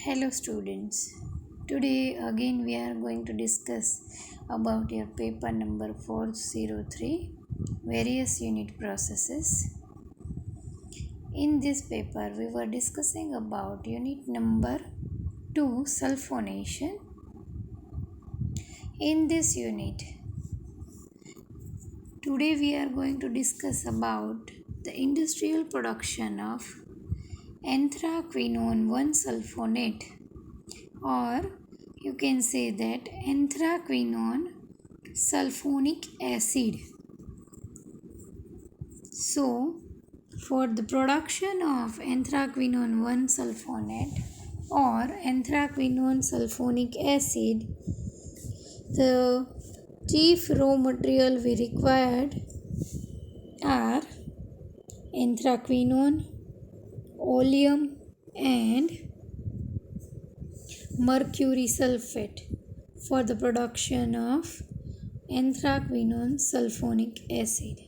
Hello students. Today again we are going to discuss about your paper number 403, various unit processes. In this paper we were discussing about unit number 2, sulfonation. In this unit today we are going to discuss about the industrial production of anthraquinone 1-sulfonate, or you can say that anthraquinone sulfonic acid. So for the production of anthraquinone 1-sulfonate or anthraquinone sulfonic acid, the chief raw material we required are anthraquinone, oleum and mercury sulfate for the production of anthraquinone sulfonic acid.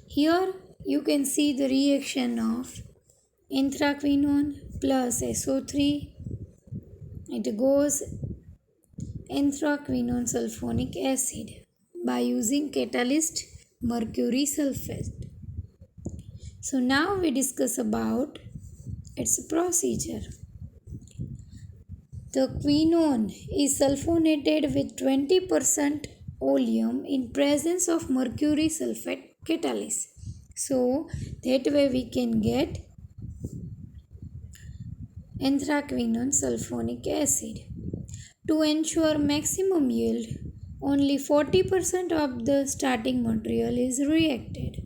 Here you can see the reaction of anthraquinone plus SO3. It goes anthraquinone sulfonic acid by using catalyst mercury sulfate. So now we discuss about its procedure. The quinone is sulfonated with 20% oleum in presence of mercury sulfate catalyst. So that way we can get anthraquinone sulfonic acid. To ensure maximum yield, only 40% of the starting material is reacted.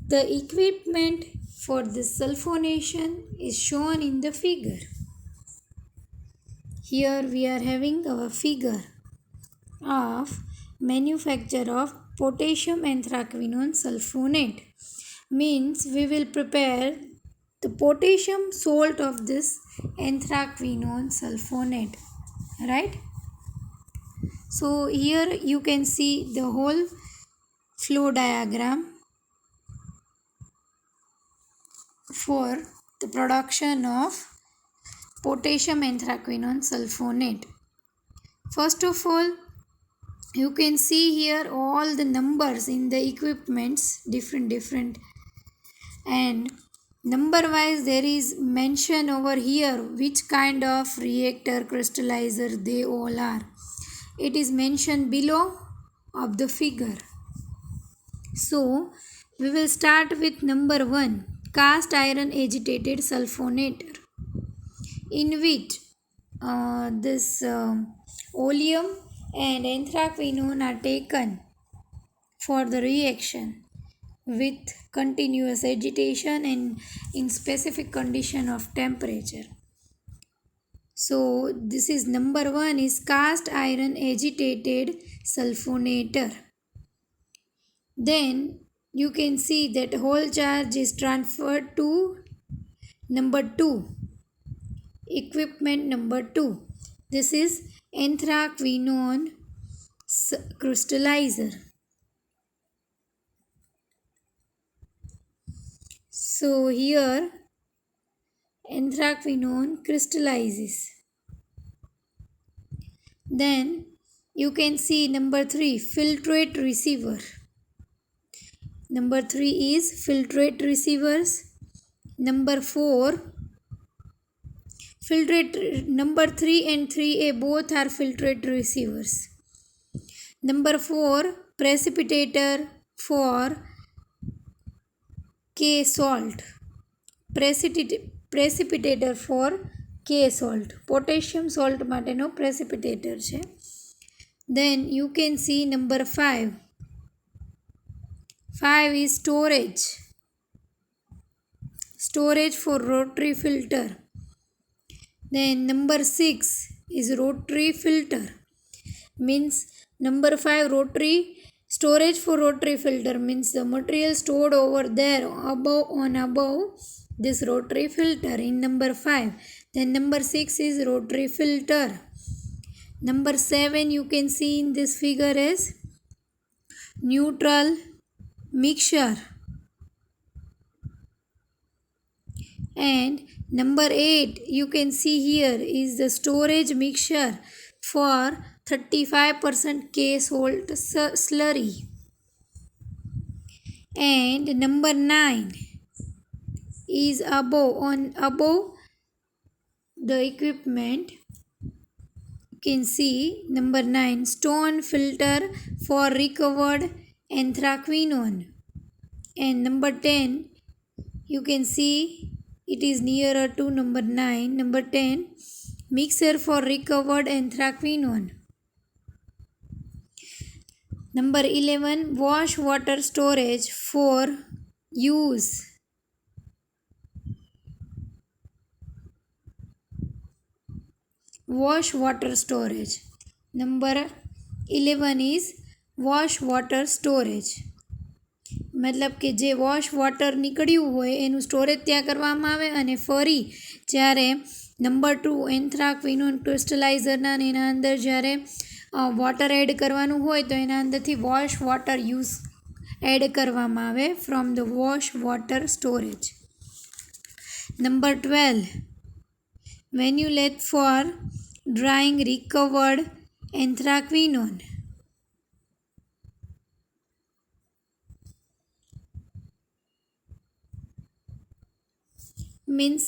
The equipment for this sulfonation is shown in the figure. Here we are having our figure of manufacture of potassium anthraquinone sulfonate. Means we will prepare the potassium salt of this anthraquinone sulfonate, right? So here you can see the whole flow diagram for the production of potassium anthraquinone sulfonate. First of all, you can see here all the numbers in the equipments different, and number wise there is mention over here which kind of reactor crystallizer they all are. It is mentioned below of the figure. So we will start with number 1, cast iron agitated sulfonator, in which this oleum and anthraquinone are taken for the reaction with continuous agitation and in specific condition of temperature. So this is number 1 is cast iron agitated sulfonator. Then you can see that whole charge is transferred to number 2, equipment number 2. This is anthraquinone crystallizer. So here anthraquinone crystallizes. Then you can see number 3, filtrate receiver. Number 3 is filtrate receivers. Number 4, filtrate, number 3 and 3A both are filtrate receivers. Number 4, precipitator for K salt. Precipitator for K salt. Potassium salt માટેનો precipitator છે. Then you can see number 5. 5 is storage. Storage for rotary filter. Then number 6 is rotary filter. Means number 5 rotary storage for rotary filter means the material stored over there above this rotary filter in number 5. Then number 6 is rotary filter. Number 7 you can see in this figure is neutral mixture. And number 8 you can see here is the storage mixture for 35% K salt slurry. And number 9 is above the equipment. You can see number 9 stone filter for recovered anthraquinone. And number 10 you can see it is nearer to number 9. Number 10 mixer for recovered anthraquinone. Number 11 wash water storage for use. Wash water storage. Number 11 is wash water storage. મતલબ કે જે wash water નીકળ્યું હોય એનું storage ત્યાં કરવામાં આવે અને ફરી જ્યારે નંબર 2 એન્થ્રાક્વિનોન ક્રિસ્ટલાઇઝરના એના અંદર જ્યારે વોટર એડ કરવાનું હોય તો એના અંદરથી વોશ વોટર યુઝ એડ કરવામાં આવે from the wash water storage. Number 12 વેન્યુલેટ for drying recovered anthraquinone. Means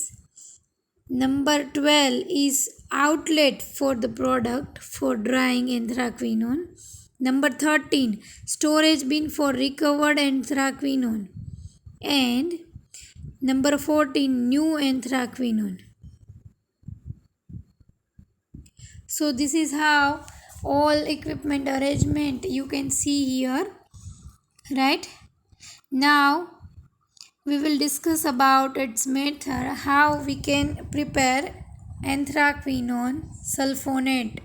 number 12 is outlet for the product for drying anthraquinone. Number 13 storage bin for recovered anthraquinone. And number 14 new anthraquinone. So this is how all equipment arrangement you can see here, right? Now we will discuss about its method, how we can prepare anthraquinone sulfonate,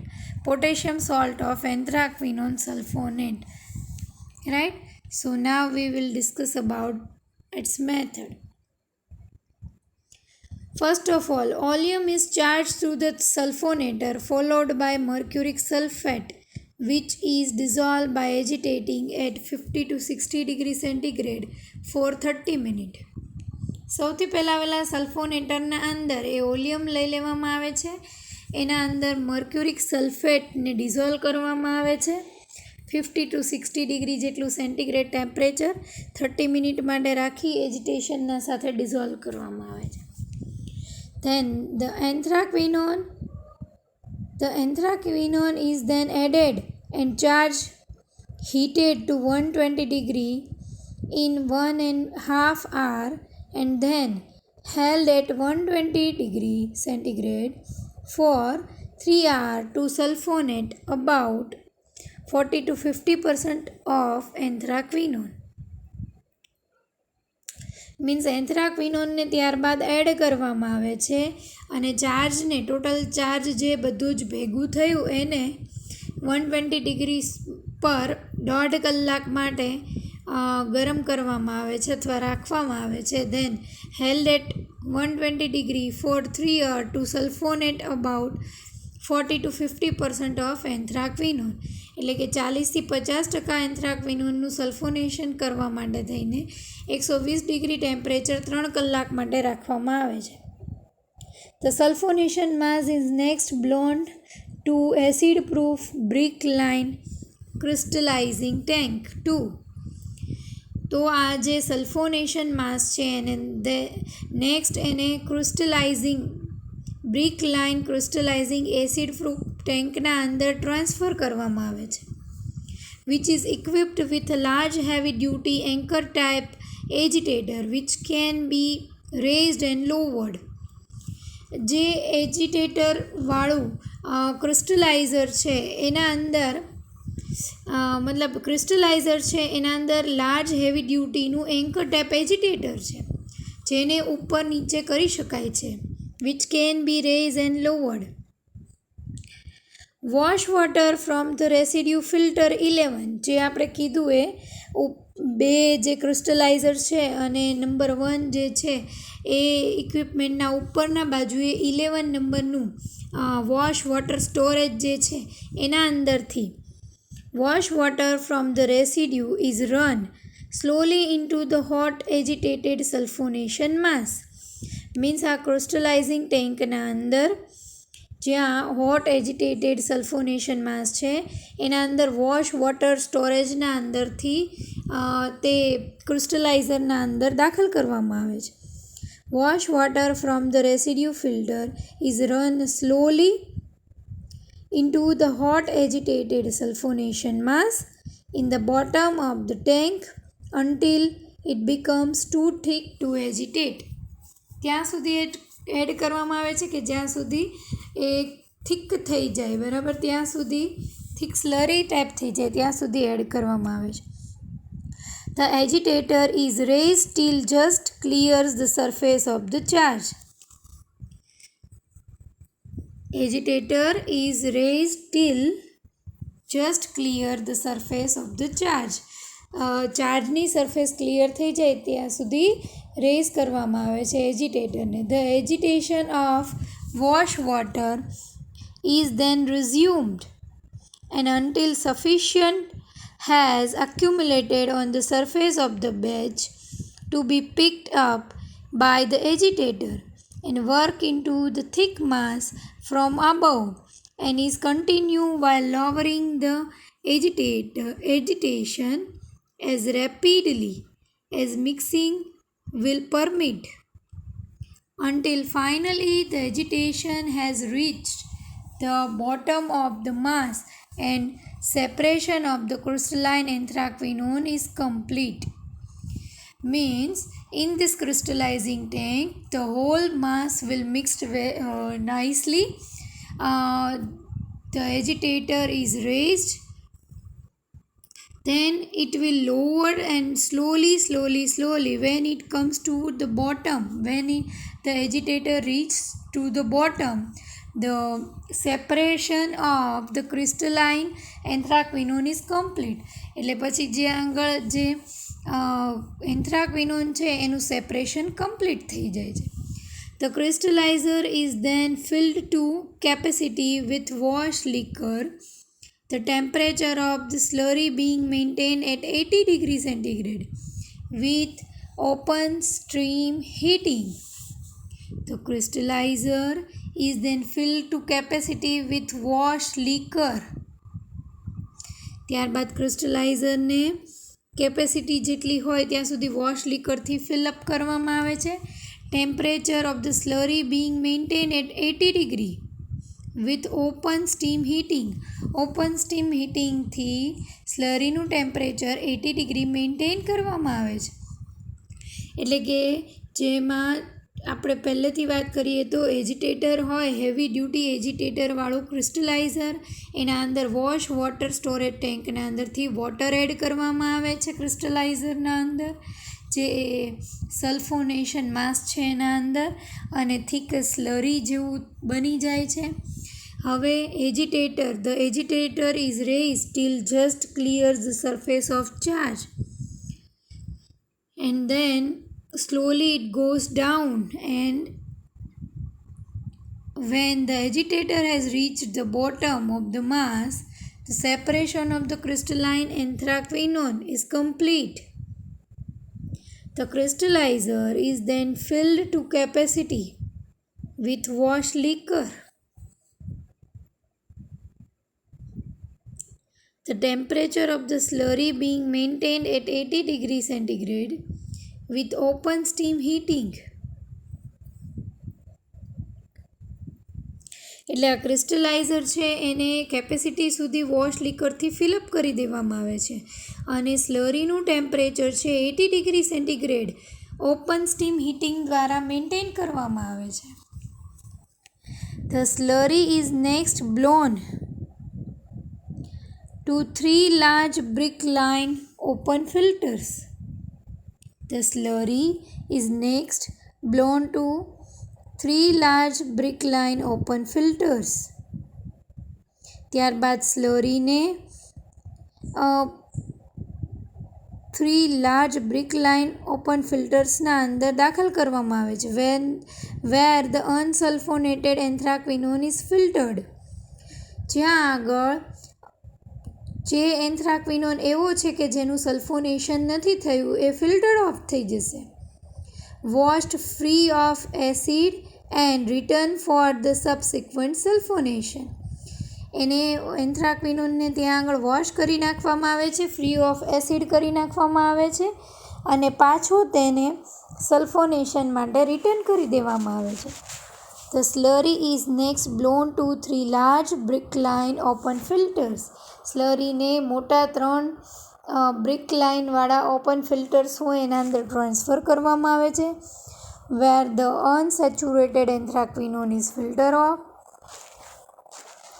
potassium salt of anthraquinone sulfonate, right? So now we will discuss about its method. First of all, oleum is charged through the sulfonator followed by mercuric sulfate, which is dissolved by agitating at 50 to 60 degrees centigrade for 30 minutes. સૌથી પહેલાં સલ્ફોનેટરના અંદર એ oleum લઈ લેવામાં આવે છે, એના અંદર mercuric સલ્ફેટને dissolve કરવામાં આવે છે 50 to 60 ડિગ્રી જેટલું સેન્ટીગ્રેડ ટેમ્પરેચર 30 મિનિટ માટે રાખી એજિટેશનના સાથે ડિઝોલ્વ કરવામાં આવે છે. Then the anthraquinone is then added and charged heated to 120 degree in 1.5 hour and then held at 120 degree centigrade for 3 hours to sulfonate about 40 to 50% of anthraquinone. Means એન્થ્રાક્વિનોનને ત્યારબાદ add કરવામાં આવે છે અને ચાર્જને ટોટલ ચાર્જ જે બધું જ ભેગું થયું એને 120 ડિગ્રી પર 1.5 કલાક માટે ગરમ કરવામાં આવે છે અથવા રાખવામાં આવે છે. Then held at 120 degree for 3 hours to sulfonate about 40 to 50% of anthraquinone. એટલે કે 40-50% એન્થ્રાક્વિનોનનું સલ્ફોનેશન કરવા માટે થઈને 120 ડિગ્રી ટેમ્પરેચર 3 કલાક માટે રાખવામાં આવે છે. The sulfonation mass is next blown to acid proof brick line crystallizing tank 2. તો આ જે સલ્ફોનેશન માસ છે એને નેક્સ્ટ એને crystallizing brick line crystallizing acid proof ટેન્કના અંદર ટ્રાન્સફર કરવામાં આવે છે, which is equipped with large heavy duty anchor type agitator which can be raised and lowered. જે એજિટેટરવાળું ક્રિસ્ટલાઇઝર છે એના અંદર મતલબ ક્રિસ્ટલાઇઝર છે એના અંદર લાર્જ હેવી ડ્યુટીનું એન્કર ટાઈપ એજિટેટર છે જેને ઉપર નીચે કરી શકાય છે, which can be raise and lowered. Wash water from the residue filter 11 જે આપણે કીધું એ બે જે ક્રિસ્ટલાઇઝર છે અને નંબર 1 જે છે એ ઇક્વિપમેન્ટના ઉપરના બાજુએ 11 નંબરનું વોશ વોટર સ્ટોરેજ જે છે એના અંદરથી wash water from the residue is run slowly into the hot agitated sulfonation mass. Means आ क्रिस्टलाइजिंग ટેન્કના અંદર જ્યાં હોટ એજિટેટેડ સલ્ફોનેશન માસ છે એના અંદર વોશ વોટર સ્ટોરેજના અંદરથી તે ક્રિસ્ટલાઇઝરના અંદર દાખલ કરવામાં આવે છે. Wash water from the residue filter is run slowly into the hot agitated sulfonation mass in the bottom of the tank until it becomes too thick to agitate. ત્યાં સુધી એડ કરવામાં આવે છે કે જ્યાં સુધી એ થિક થઈ જાય, બરાબર, ત્યાં સુધી થિક સ્લરી ટાઈપ થઈ જાય ત્યાં સુધી એડ કરવામાં આવે છે. The agitator is raised till just clears the surface of the charge. Agitator is raised till just clear the surface of the charge. ચાર્જની સરફેસ ક્લિયર થઈ જાય ત્યાં સુધી રેઝ કરવામાં આવે છે એજિટેટરને. The agitation of wash water is then resumed and until sufficient has accumulated on the surface of the batch to be picked up by the agitator and work into the thick mass from above and is continued while lowering the agitation as rapidly as mixing will permit until finally the agitation has reached the bottom of the mass and separation of the crystalline anthraquinone is complete. Means in this crystallizing tank the whole mass will mixed nicely. The agitator is raised, then it will lower and slowly when it comes to the bottom, the agitator reaches to the bottom, the separation of the crystalline anthraquinone is complete. એટલે પછી જે આગળ જે એન્થ્રાક્વિનોન છે એનું separation complete થઈ જાય છે. The crystallizer is then filled to capacity with wash liquor, the temperature of the slurry being maintained at 80 degrees centigrade with open stream heating. The crystallizer is then filled to capacity with wash liquor. ત્યારબાદ ક્રિસ્ટલાઇઝરને capacity જેટલી હોય ત્યાં સુધી wash લિકરથી fill up કરવામાં આવે છે. Temperature of the slurry being maintain at 80 degree with open steam heating. Open steam હીટિંગથી સ્લરીનું ટેમ્પરેચર 80 ડિગ્રી મેન્ટેન કરવામાં આવે છે. એટલે કે જેમાં આપણે પહેલેથી વાત કરીએ તો એજિટેટર હોય, હેવી ડ્યુટી એજિટેટરવાળું ક્રિસ્ટલાઇઝર, એના અંદર વોશ વોટર સ્ટોરેજ ટેન્કના અંદરથી વોટર એડ કરવામાં આવે છે ક્રિસ્ટલાઇઝરના અંદર, જે સલ્ફોનેશન માસ છે એના અંદર, અને થિક સ્લરી જેવું બની જાય છે. હવે the agitator is raise till just clears the surface of charge and then slowly it goes down, and when the agitator has reached the bottom of the mass, the separation of the crystalline anthraquinone is complete. The crystallizer is then filled to capacity with wash liquor. The temperature of the slurry being maintained at 80 degrees centigrade with open steam heating. એટલે આ ક્રિસ્ટલાઇઝર છે એને capacity સુધી wash લિકરથી fill up કરી દેવામાં આવે છે અને સ્લરીનું ટેમ્પરેચર છે 80 degree centigrade open steam heating દ્વારા મેન્ટેન કરવામાં આવે છે. The slurry is next blown to 3 large brick line open filters. The slurry is next blown to 3 large brick line open filters. ત્યારબાદ સ્લરીને 3 large brick line open filtersના અંદર દાખલ કરવામાં આવે છે. where the unsulfonated anthraquinone is filtered. જ્યાં આગળ જે એન્થ્રાક્વિનોન એવો છે કે જેનું સલ્ફોનેશન નથી થયું એ ફિલ્ટર ઓફ થઈ જશે. Washed free of acid and return for the subsequent સલ્ફોનેશન. એને એન્થ્રાક્વિનોનને ત્યાં આગળ વોશ કરી નાખવામાં આવે છે, ફ્રી ઓફ એસિડ કરી નાખવામાં આવે છે અને પાછું તેને સલ્ફોનેશન માટે રિટર્ન કરી દેવામાં આવે છે. The slurry is next blown to 3 large brick-line open filters. સ્લરીને મોટા 3 બ્રિક-લાઇનવાળા ઓપન ફિલ્ટર્સ હોય એના અંદર ટ્રાન્સફર કરવામાં આવે છે. Where the unsaturated anthracquinone is filter off.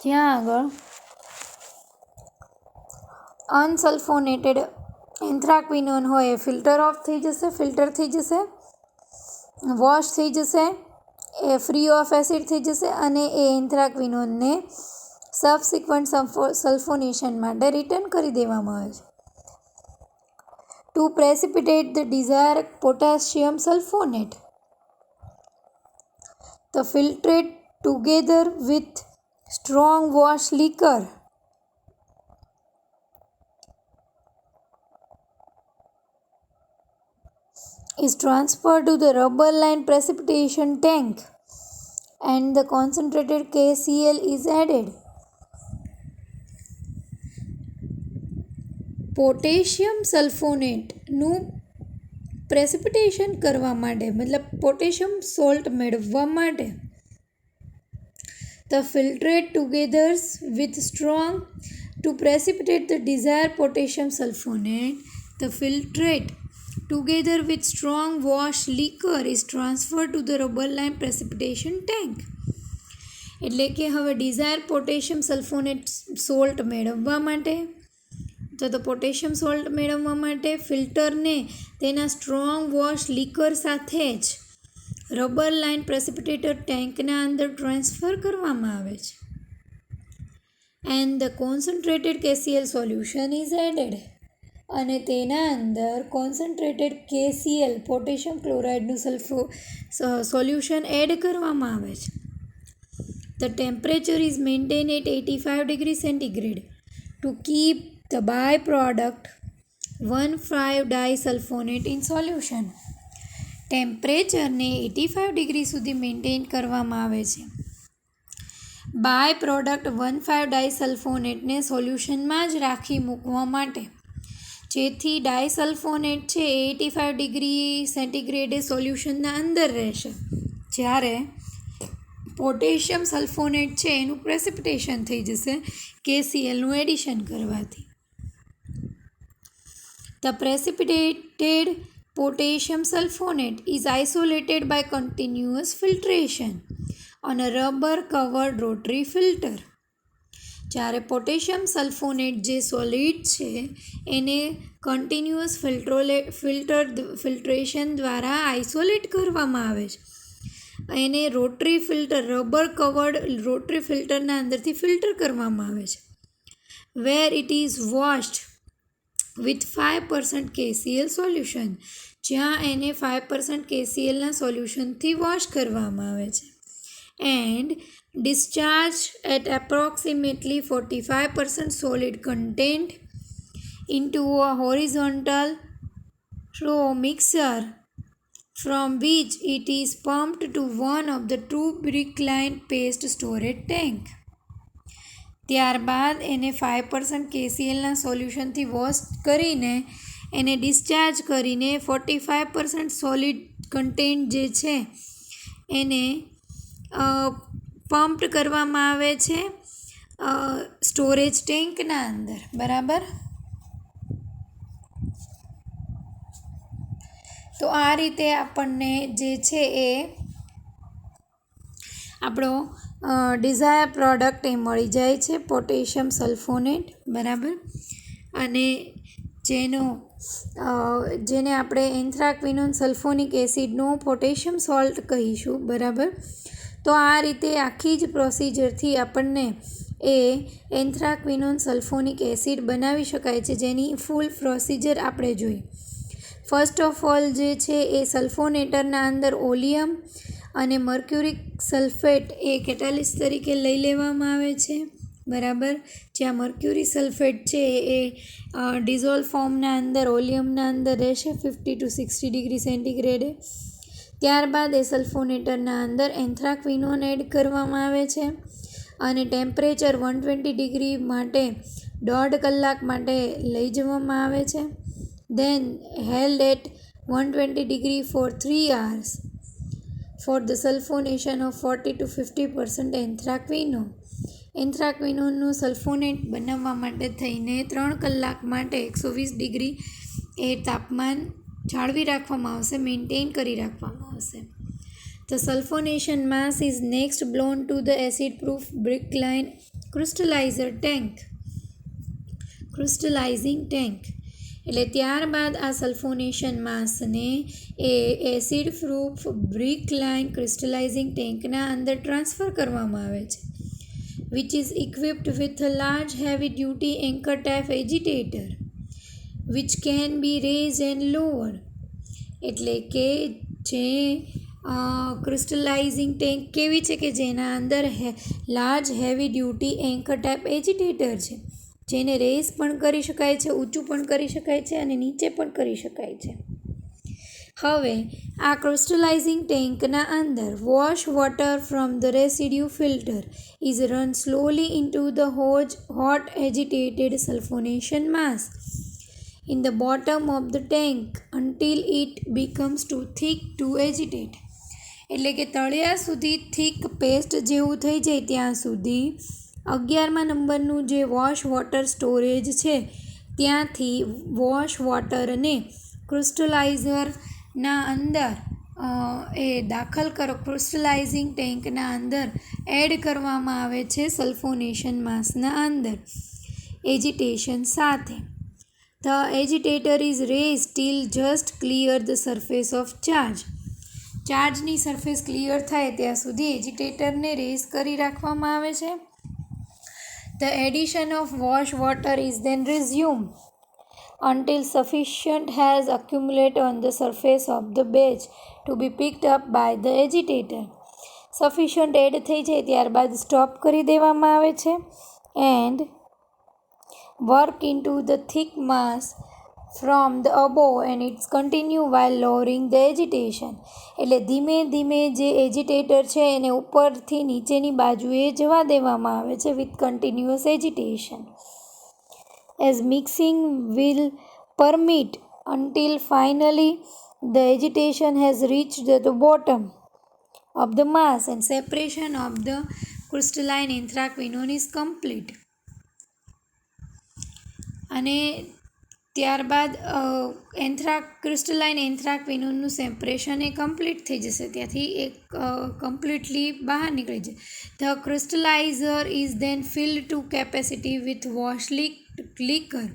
ત્યાં આગળ અનસલ્ફોનેટેડ એન્થ્રાક્વિનોન હોય એ ફિલ્ટર થઈ જશે, વોશ થઈ જશે, એ ફ્રી ઓફ એસિડ થઈ જશે અને એ એન્થ્રાક્વિનોનને સબસિક્વન્ટ સલ્ફોનેશન માટે રિટર્ન કરી દેવામાં આવે છે. To precipitate the desire potassium sulfonate, the filtrate together with strong wash liquor is transferred to the rubber lined precipitation tank and the concentrated KCl is added. Potassium સલ્ફોનેટનું precipitation કરવા માટે મતલબ potassium salt મેળવવા માટે the filtrate together with strong to precipitate the desired potassium sulfonate. The filtrate together with strong wash liquor is transferred to the rubber lined precipitation tank. એટલે કે હવે Dzire potassium sulphonate salt મેળવવા માટે તો potassium salt મેળવવા માટે ફિલ્ટરને તેના સ્ટ્રોંગ વોશ લિકર સાથે જ રબર લાઇન પ્રેસિપિટેટર ટેન્કના અંદર ટ્રાન્સફર કરવામાં આવે છે. And the concentrated KCl solution is added. અને તેના અંદર કોન્સન્ટ્રેટેડ KCl પોટેશિયમ ક્લોરાઇડનું સોલ્યુશન એડ કરવામાં આવે છે. The temperature is maintain at 85°C to keep the by product 1,5-disulfonate in solution. ટેમ્પરેચરને 85 સુધી મેન્ટેન કરવામાં આવે છે બાય પ્રોડક્ટ 1,5-disulfonateને સોલ્યુશનમાં જ રાખી મૂકવા માટે, જેથી ડાયસલ્ફોનેટ છે એ 85°C સોલ્યુશનના અંદર રહેશે, જ્યારે પોટેશિયમ સલ્ફોનેટ છે એનું પ્રેસિપિટેશન થઈ જશે KClનું એડિશન કરવાથી. The precipitated potassium sulfonate is isolated by continuous filtration on a rubber covered rotary filter. જ્યારે પોટેશિયમ સલ્ફોનેટ જે સોલિડ છે એને કન્ટિન્યુઅસ ફિલ્ટ્રેશન દ્વારા આઇસોલેટ કરવામાં આવે છે. એને rotary filter rubber covered rotary ફિલ્ટરના અંદરથી ફિલ્ટર કરવામાં આવે છે. Where it is washed with 5% KCl solution, જ્યાં એને 5% KClના સોલ્યુશનથી વોશ કરવામાં આવે છે. And discharge at approximately 45% solid content into a horizontal flow mixer from which it is pumped to one of the 2 brick-lined paste storage tank. ત્યારબાદ એને 5% KClના સોલ્યુશનથી વોશ કરીને એને ડિસ્ચાર્જ કરીને 45% સોલિડ કન્ટેન્ટ જે છે એને પમ્પ કરવામાં આવે છે સ્ટોરેજ ટેન્કના અંદર. બરાબર. તો આ રીતે આપણને જે છે એ આપણો ડિઝાયર પ્રોડક્ટ એ મળી જાય છે પોટેશિયમ સલ્ફોનેટ. બરાબર. અને જેને આપણે એન્થ્રાક્વિનોન સલ્ફોનિક એસિડનો પોટેશિયમ સોલ્ટ કહીશું. બરાબર. તો આ રીતે આખી જ પ્રોસિજરથી આપણને એ એન્થ્રાક્વિનોન સલ્ફોનિક એસિડ બનાવી શકાય છે, જેની ફૂલ પ્રોસિજર આપણે જોઈ. ફર્સ્ટ ઓફ ઓલ જે છે એ સલ્ફોનેટરના અંદર ઓલિયમ અને મર્ક્યુરિક સલ્ફેટ એ કેટાલિસ્ટ તરીકે લઈ લેવામાં આવે છે. બરાબર. જ્યાં મર્ક્યુરી સલ્ફેટ છે એ ડિઝોલ્વ ફોર્મના અંદર ઓલિયમના અંદર રહેશે 50 to 60 ડિગ્રી સેન્ટીગ્રેડે. ત્યારબાદ એ સલ્ફોનેટરના અંદર એન્થ્રાક્વિનોન એડ કરવામાં આવે છે અને ટેમ્પરેચર 120 ડિગ્રી માટે 1.5 કલાક માટે લઈ જવામાં આવે છે. Then held at 120 degree for 3 hours for the sulfonation of 40 to 50% એન્થ્રાક્વિનોન. એન્થ્રાક્વિનોનનું sulphonate બનાવવા માટે થઈને 3 કલાક માટે 120 ડિગ્રી એ તાપમાન જાળવી રાખવામાં આવશે, મેન્ટેન કરી રાખવામાં આવશે. The sulfonation mass is next blown to the acid-proof brick-line crystallizing tank. એટલે ત્યારબાદ આ સલ્ફોનેશન માસને એ એસિડ પ્રૂફ બ્રિક લાઇન ક્રિસ્ટલાઇઝિંગ ટેન્કના અંદર ટ્રાન્સફર કરવામાં આવે છે, which is equipped with a large heavy duty anchor type agitator which can be raised and lowered. એટલે કે જે ક્રિસ્ટલાઇઝિંગ ટેન્ક કેવી છે કે જેના અંદર large heavy duty anchor type agitator છે, જેને રેસ પણ કરી શકાય છે, ઊંચું પણ કરી શકાય છે અને નીચે પણ કરી શકાય છે. હવે આ ક્રિસ્ટલાઇઝિંગ ટેન્કના અંદર wash water from the residue filter is run slowly into the hot agitated sulfonation mass in the bottom of the tank until it becomes too thick to agitate. એટલે કે તળિયા સુધી થીક પેસ્ટ જેવું થઈ જાય ત્યાં સુધી 11મા નંબરનું જે વોશ વોટર સ્ટોરેજ છે ત્યાંથી વોશ વોટરને ક્રિસ્ટલાઇઝરના અંદર એ દાખલ ક્રિસ્ટલાઇઝિંગ ટેન્કના અંદર એડ કરવામાં આવે છે સલ્ફોનેશન માસના અંદર એજિટેશન સાથે. The agitator is raised till just clear the surface of charge. ચાર્જની સરફેસ ક્લિયર થાય ત્યાં સુધી એજિટેટરને રેઝ કરી રાખવામાં આવે છે. The addition of wash water is then resumed until sufficient has accumulated on the surface of the batch to be picked up by the agitator. Sufficient add થઈ જાય ત્યારબાદ સ્ટોપ કરી દેવામાં આવે છે and work into the thick mass from the above and it's continue while lowering the agitation. એટલે ધીમે ધીમે જે એજિટેટર છે એને ઉપરથી નીચેની બાજુએ જવા દેવામાં આવે છે with continuous agitation as mixing will permit until finally the agitation has reached the bottom of the mass and separation of the crystalline anthraquinone is complete. અને ત્યારબાદ ક્રિસ્ટલાઇન એન્થ્રાક્વિનોનનું સેપરેશન એ કમ્પ્લીટ થઈ જશે, ત્યાંથી એક કમ્પ્લીટલી બહાર નીકળી જાય. The crystallizer is then filled to capacity with wash liquor.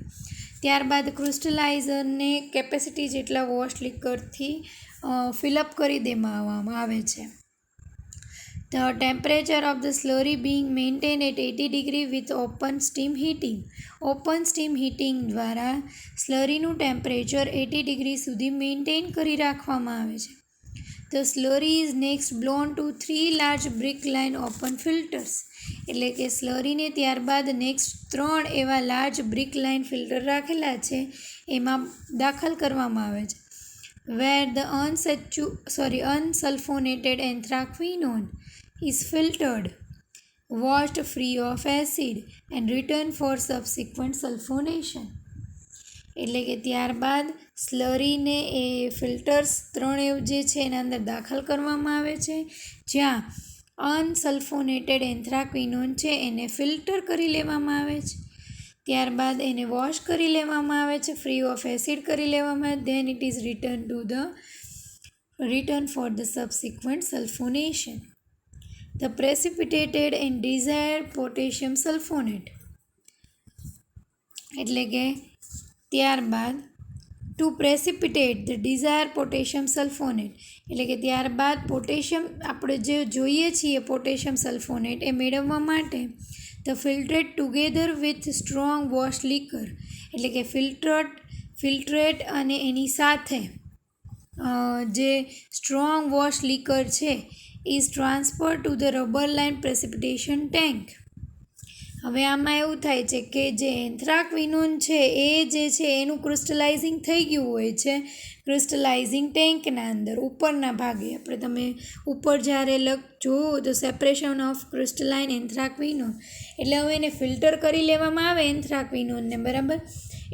ત્યારબાદ ક્રિસ્ટલાઇઝરને કેપેસિટી જેટલા વોશ લિકરથી ફિલઅપ કરી દેવામાં આવે છે. The temperature of the slurry being maintained at 80 degree with open steam heating. Open steam heating દ્વારા સ્લરીનું ટેમ્પરેચર 80 ડિગ્રી સુધી મેન્ટેન કરી રાખવામાં આવે છે. The slurry is next blown to 3 large brick line open filters. એટલે કે સ્લરીને ત્યારબાદ નેક્સ્ટ 3 એવા લાર્જ બ્રિક લાઇન ફિલ્ટર રાખેલા છે એમાં દાખલ કરવામાં આવે છે. Where the unsulfonated anthracquinone is filtered, washed free of acid and returned for subsequent sulfonation. એટલે કે ત્યારબાદ સ્લરીને એ ફિલ્ટર્સ 3 જે છે એના અંદર દાખલ કરવામાં આવે છે, જ્યાં અનસલ્ફોનેટેડ એન્થ્રાક્વિનોન છે એને ફિલ્ટર કરી લેવામાં આવે છે, ત્યારબાદ એને વોશ કરી લેવામાં આવે છે, ફ્રી ઓફ એસિડ કરી લેવામાં આવે, then it is return for the subsequent સલ્ફોનેશન. The precipitated and desired potassium sulfonate. એટલે કે ત્યારબાદ two precipitate the desire potassium sulfonate, એટલે કે ત્યારબાદ પોટેશિયમ આપણે જે જોઈએ છીએ પોટેશિયમ સલ્ફોનેટ એ મેળવવા માટે the filtrate together with strong wash liquor, એટલે કે ફિલ્ટ્રેટ અને એની સાથે જે સ્ટ્રોંગ વોશ લિકર છે is transferred to the rubber line precipitation tank. હવે આમાં એવું થાય છે કે જે એન્થ્રાક્વિનોન છે એ જે છે એનું ક્રિસ્ટલાઇઝિંગ થઈ ગયું હોય છે ક્રિસ્ટલાઇઝિંગ ટેન્કના અંદર ઉપરના ભાગે. આપણે તમે ઉપર જ્યારે જોવો તો સેપરેશન ઓફ ક્રિસ્ટલાઇન એન્થ્રાક્વિનોન, એટલે હવે એને ફિલ્ટર કરી લેવામાં આવે એન્થ્રાક્વિનોનને, બરાબર.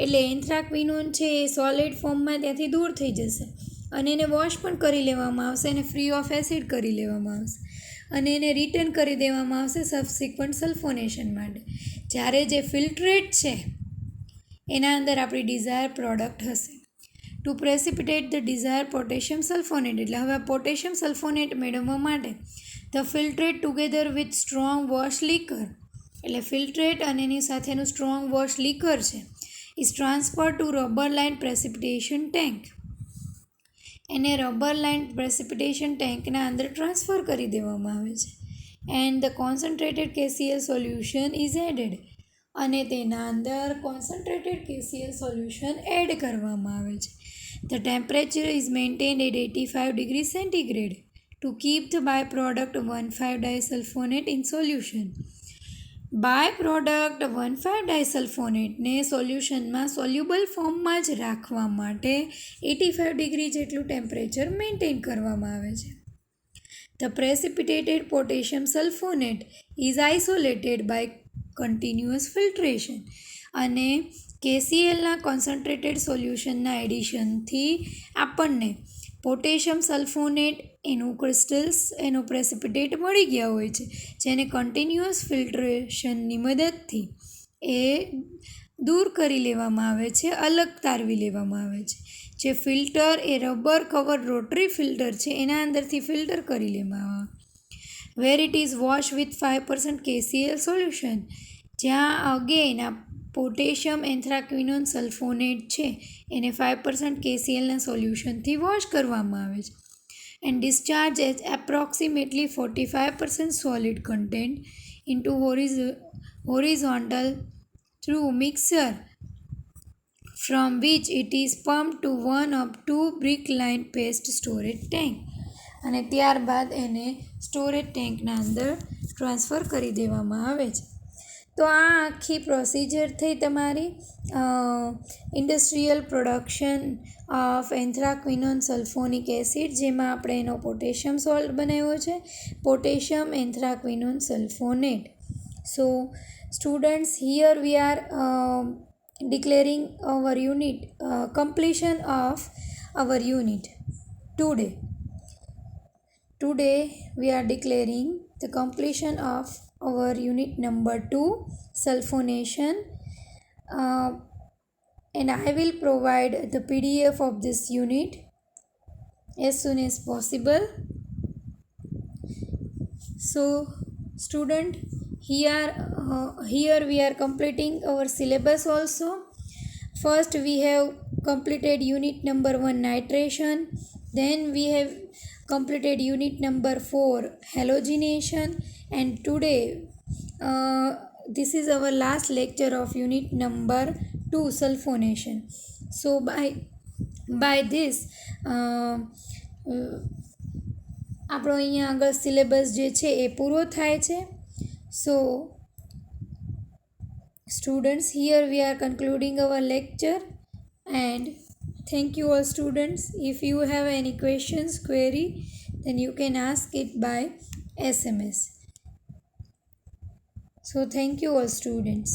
એટલે એન્થ્રાક્વિનોન છે એ સોલિડ ફોર્મમાં ત્યાંથી દૂર થઈ જશે અને એને વોશ પણ કરી લેવામાં આવશે, એને ફ્રી ઓફ એસિડ કરી લેવામાં આવશે અને એને રિટર્ન કરી દેવામાં આવશે સબસિક્વન્ટ સલ્ફોનેશન માટે. જ્યારે જે ફિલ્ટ્રેટ છે એના અંદર આપણી ડિઝાયર પ્રોડક્ટ હશે. To precipitate the desire potassium sulfonate, એટલે હવે પોટેશિયમ સલ્ફોનેટ મેળવવા માટે the filtrate together with strong wash liquor, એટલે ફિલ્ટ્રેટ અને એની સાથેનું સ્ટ્રોંગ વોશ લીકર છે is transfer to rubber line precipitation tank. એને રબર લાઇન પ્રેસિપિટેશન ટેન્કના અંદર ટ્રાન્સફર કરી દેવામાં આવે છે. And the concentrated KCl solution is added, અને તેના અંદર કોન્સન્ટ્રેટેડ KCl સોલ્યુશન એડ કરવામાં આવે છે. The temperature is maintained at 85 degree centigrade to keep the by product 1,5-ડાયસલ્ફોનેટ ઇન સોલ્યુશન. બાય પ્રોડક્ટ 1,5-ડાયસલ્ફોનેટને સોલ્યુશનમાં સોલ્યુબલ ફોર્મમાં જ રાખવા માટે 85 ડિગ્રી જેટલું ટેમ્પરેચર મેન્ટેન કરવામાં આવે છે. The precipitated potassium sulfonate is isolated by continuous filtration, અને KClના કોન્સન્ટ્રેટેડ સોલ્યુશનના એડિશનથી આપણને પોટેશિયમ સલ્ફોનેટ એનું ક્રિસ્ટલ્સ એનો પ્રેસિપિટેટ મળી ગયા હોય છે, જેને કન્ટિન્યુઅસ ફિલ્ટ્રેશનની મદદથી એ દૂર કરી લેવામાં આવે છે, અલગ તારવી લેવામાં આવે છે. જે ફિલ્ટર એ રબર કવર રોટરી ફિલ્ટર છે એના અંદરથી ફિલ્ટર કરી લેવામાં આવે. Where it is wash with 5% KCl solution, જ્યાં અગેન આ પોટેશિયમ એન્થ્રાક્વિનોન સલ્ફોનેટ છે એને 5% KClના સોલ્યુશનથી વોશ કરવામાં આવે છે. And discharge as approximately 45% solid content into horizontal through mixer, from which it is pumped to one of two brick-lined paste storage tank, અને ત્યારબાદ એને સ્ટોરેજ ટેન્કના અંદર ટ્રાન્સફર કરી દેવામાં આવે છે. તો આ આખી પ્રોસિજર થઈ તમારી industrial production of anthraquinone sulfonic acid, જેમાં આપણે એનો પોટેશિયમ સોલ્ટ બનાવ્યો છે, potassium anthraquinone sulfonate. So students, here we are declaring our unit completion of our unit today. We are declaring the completion of our unit number 2, sulfonation, and I will provide the PDF of this unit as soon as possible. So student, here we are completing our syllabus also. First we have completed unit number 1, nitration. Then we have completed unit number 4, halogenation, and today this is our last lecture of unit number 2, sulfonation. So by this આપણો અહીંયા આગળ syllabus જે છે એ પૂરો થાય છે. So students, here we are concluding our lecture, and thank you all students. If you have any questions, query, then you can ask it by SMS. So thank you all students.